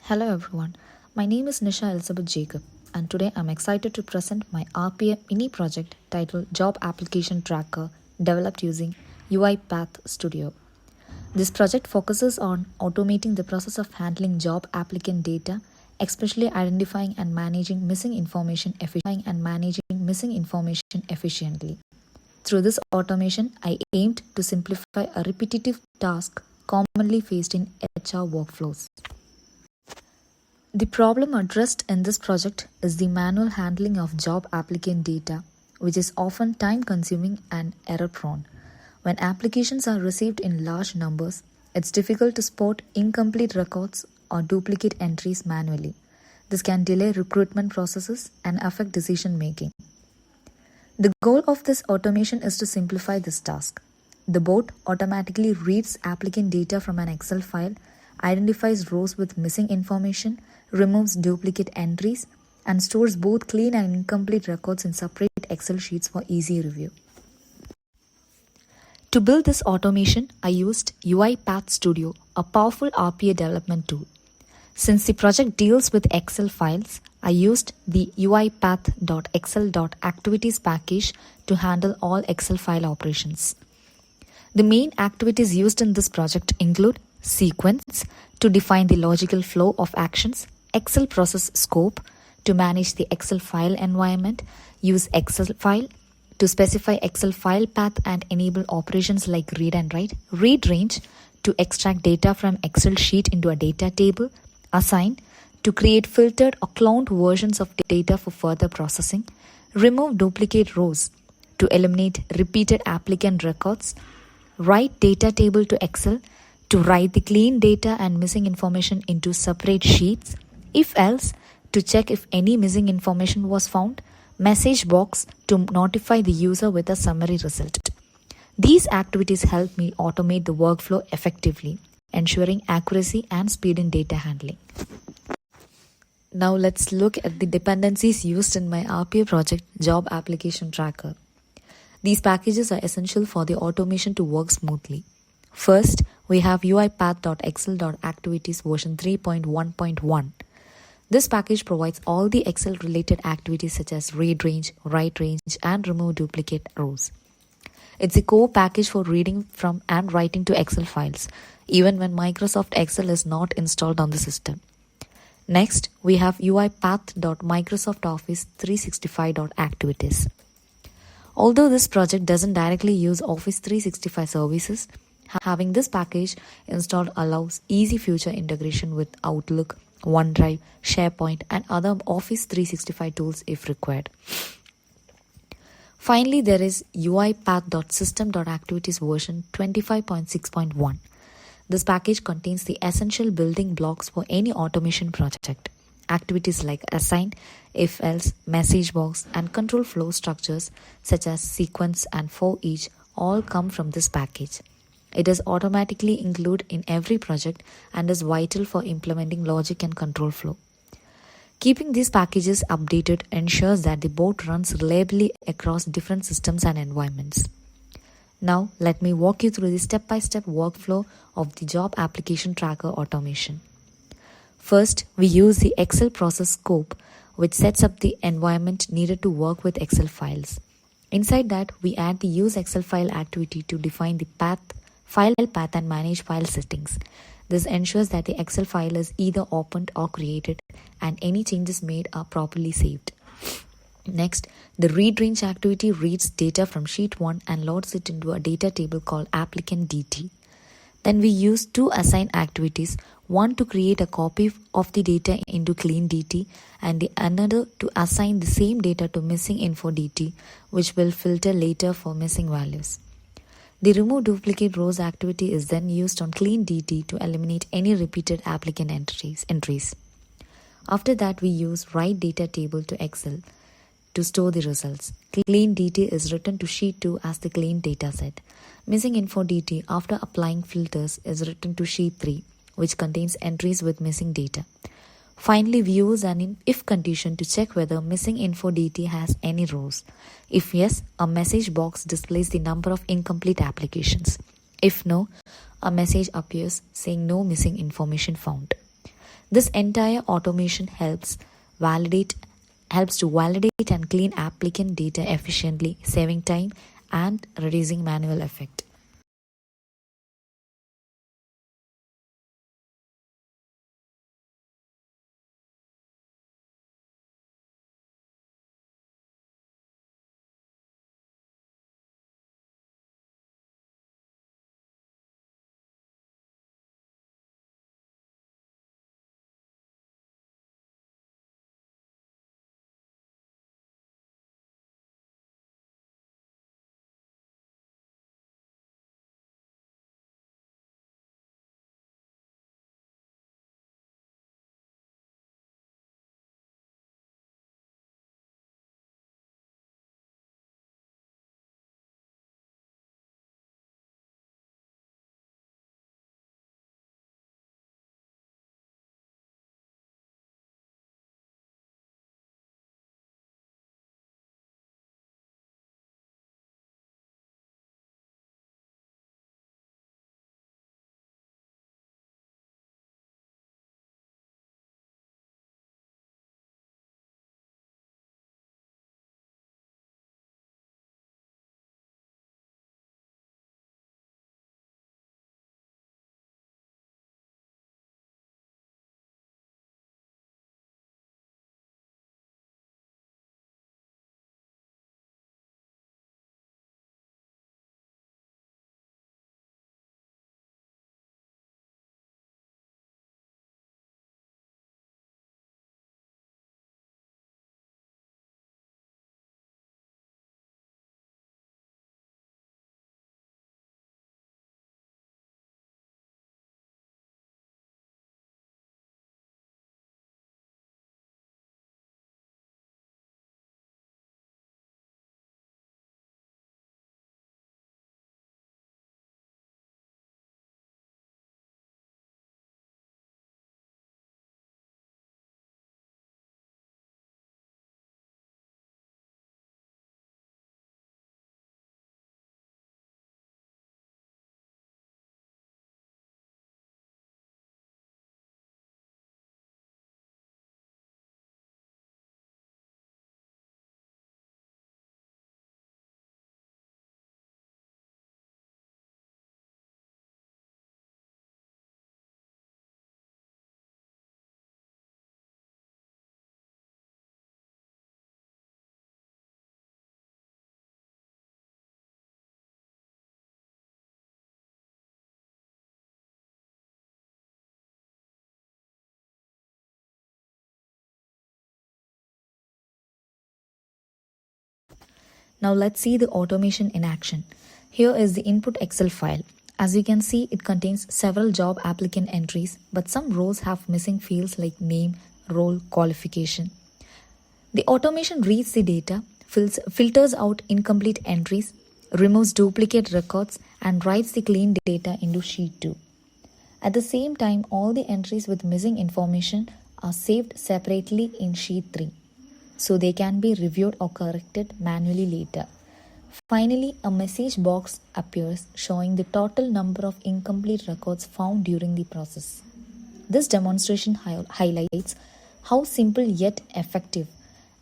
Hello everyone, my name is Nisha Elizabeth Jacob and today I'm excited to present my RPA mini project titled Job Application Tracker developed using UiPath Studio. This project focuses on automating the process of handling job applicant data, especially identifying and managing missing information efficiently. Through this automation, I aimed to simplify a repetitive task commonly faced in HR workflows. The problem addressed in this project is the manual handling of job applicant data, which is often time consuming and error prone. When applications are received in large numbers, it's difficult to spot incomplete records or duplicate entries manually. This can delay recruitment processes and affect decision making. The goal of this automation is to simplify this task. The bot automatically reads applicant data from an Excel file, identifies rows with missing information, removes duplicate entries, and stores both clean and incomplete records in separate Excel sheets for easy review. To build this automation, I used UiPath Studio, a powerful RPA development tool. Since the project deals with Excel files, I used the uipath.excel.activities package to handle all Excel file operations. The main activities used in this project include sequence to define the logical flow of actions, Excel process scope to manage the Excel file environment, use Excel file to specify Excel file path and enable operations like read and write, read range to extract data from Excel sheet into a data table, assign to create filtered or cloned versions of data for further processing, remove duplicate rows to eliminate repeated applicant records, write data table to Excel to write the clean data and missing information into separate sheets, if else to check if any missing information was found, message box to notify the user with a summary result. These activities help me automate the workflow effectively, ensuring accuracy and speed in data handling. Now let's look at the dependencies used in my RPA project Job Application Tracker. These packages are essential for the automation to work smoothly. First, we have uipath.excel.activities version 3.1.1. This package provides all the Excel-related activities such as read range, write range, and remove duplicate rows. It's a core package for reading from and writing to Excel files, even when Microsoft Excel is not installed on the system. Next, we have uipath.microsoft-office365.activities. Although this project doesn't directly use Office 365 services, having this package installed allows easy future integration with Outlook, OneDrive, SharePoint, and other Office 365 tools if required. Finally, there is uipath.system.activities version 25.6.1. This package contains the essential building blocks for any automation project. Activities like assign, if else, message box, and control flow structures such as sequence and for each all come from this package. It is automatically included in every project and is vital for implementing logic and control flow. Keeping these packages updated ensures that the bot runs reliably across different systems and environments. Now, let me walk you through the step-by-step workflow of the Job Application Tracker automation. First, we use the Excel process scope, which sets up the environment needed to work with Excel files. Inside that, we add the use Excel file activity to define the file path and manage file settings. This ensures that the Excel file is either opened or created and any changes made are properly saved. Next, the read range activity reads data from sheet 1 and loads it into a data table called applicant DT. Then we use two assign activities, one to create a copy of the data into clean DT and the another to assign the same data to missing info DT, which will filter later for missing values. The remove duplicate rows activity is then used on clean DT to eliminate any repeated applicant entries. After that, we use write data table to Excel to store the results. Clean DT is written to sheet 2 as the clean dataset. Missing info DT after applying filters is written to sheet 3, which contains entries with missing data. Finally, we use an if condition to check whether missing info DT has any rows. If yes, a message box displays the number of incomplete applications. If no, a message appears saying no missing information found. This entire automation helps to validate and clean applicant data efficiently, saving time and reducing manual effort. Now let's see the automation in action. Here is the input Excel file. As you can see, it contains several job applicant entries, but some rows have missing fields like name, role, qualification. The automation reads the data, filters out incomplete entries, removes duplicate records, and writes the clean data into Sheet 2. At the same time, all the entries with missing information are saved separately in Sheet 3, so they can be reviewed or corrected manually later. Finally, a message box appears showing the total number of incomplete records found during the process. This demonstration highlights how simple yet effective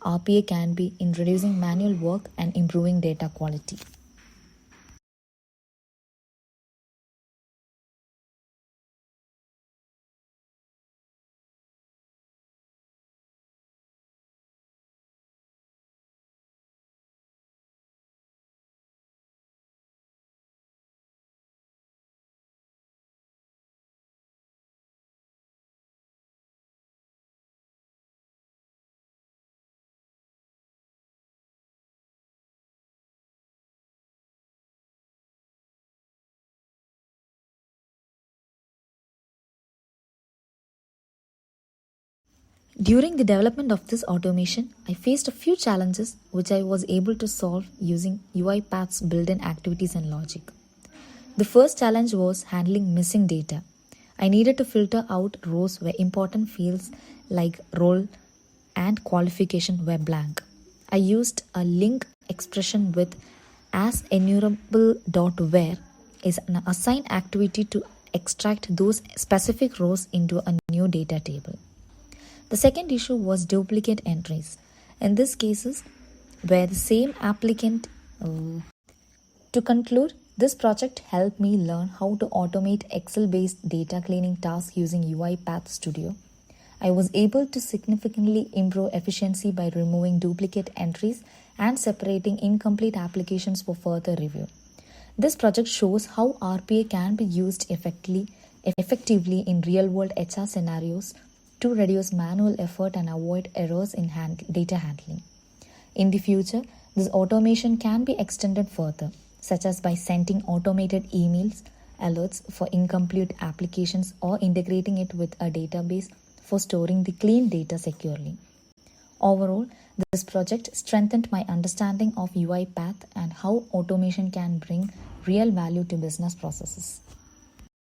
RPA can be in reducing manual work and improving data quality. During the development of this automation, I faced a few challenges which I was able to solve using UiPath's built-in activities and logic. The first challenge was handling missing data. I needed to filter out rows where important fields like role and qualification were blank. I used a link expression with as enumerable.where is an assigned activity to extract those specific rows into a new data table. The second issue was duplicate entries. In these cases, where the same applicant. To conclude, this project helped me learn how to automate Excel-based data cleaning tasks using UiPath Studio. I was able to significantly improve efficiency by removing duplicate entries and separating incomplete applications for further review. This project shows how RPA can be used effectively in real-world HR scenarios to reduce manual effort and avoid errors in data handling. In the future, this automation can be extended further, such as by sending automated emails, alerts for incomplete applications, or integrating it with a database for storing the clean data securely. Overall, this project strengthened my understanding of UiPath and how automation can bring real value to business processes.